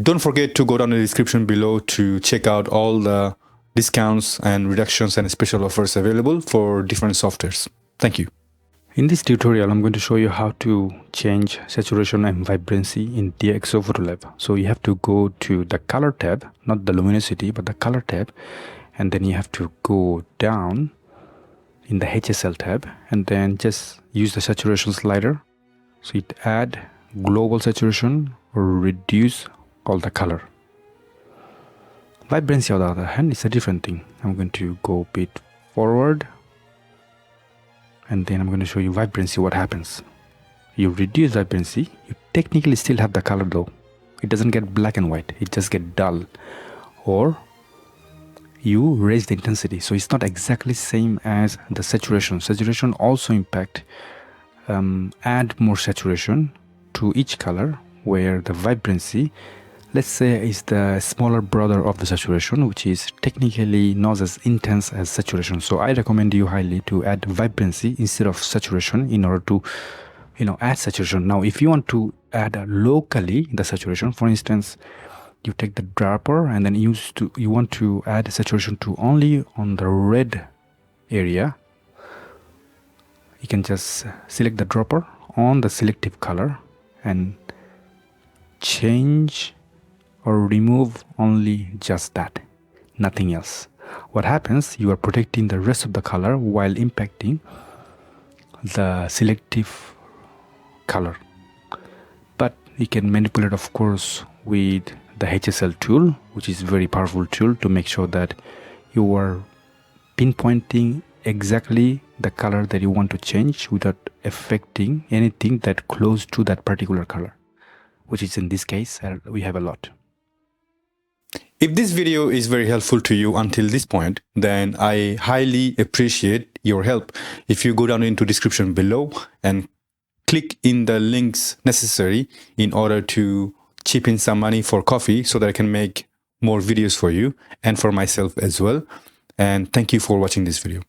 Don't forget to go down in the description below to check out all the discounts and reductions and special offers available for different softwares. Thank you. In this tutorial, I'm going to show you how to change saturation and vibrancy in DXO Photolab. So you have to go to the color tab, not the luminosity, but the color tab. And then you have to go down in the HSL tab and then just use the saturation slider. So it add global saturation or reduce all the color. Vibrancy, on the other hand, is a different thing. I'm going to go a bit forward. And then I'm going to show you vibrancy, what happens. You reduce vibrancy, you technically still have the color though. It doesn't get black and white, it just get dull. Or you raise the intensity, so it's not exactly same as the saturation. Saturation also impact, add more saturation to each color, where the vibrancy, let's say, is the smaller brother of the saturation, which is technically not as intense as saturation. So I recommend you highly to add vibrancy instead of saturation in order to, add saturation. Now, if you want to add locally the saturation, for instance, you take the dropper and then you want to add saturation to only on the red area. You can just select the dropper on the selective color and change or remove only just that, nothing else. What happens, you are protecting the rest of the color while impacting the selective color. But you can manipulate, of course, with the HSL tool, which is a very powerful tool to make sure that you are pinpointing exactly the color that you want to change without affecting anything that close to that particular color, which is in this case, we have a lot. If this video is very helpful to you until this point, then I highly appreciate your help. If you go down into description below and click in the links necessary in order to chip in some money for coffee so that I can make more videos for you and for myself as well. And thank you for watching this video.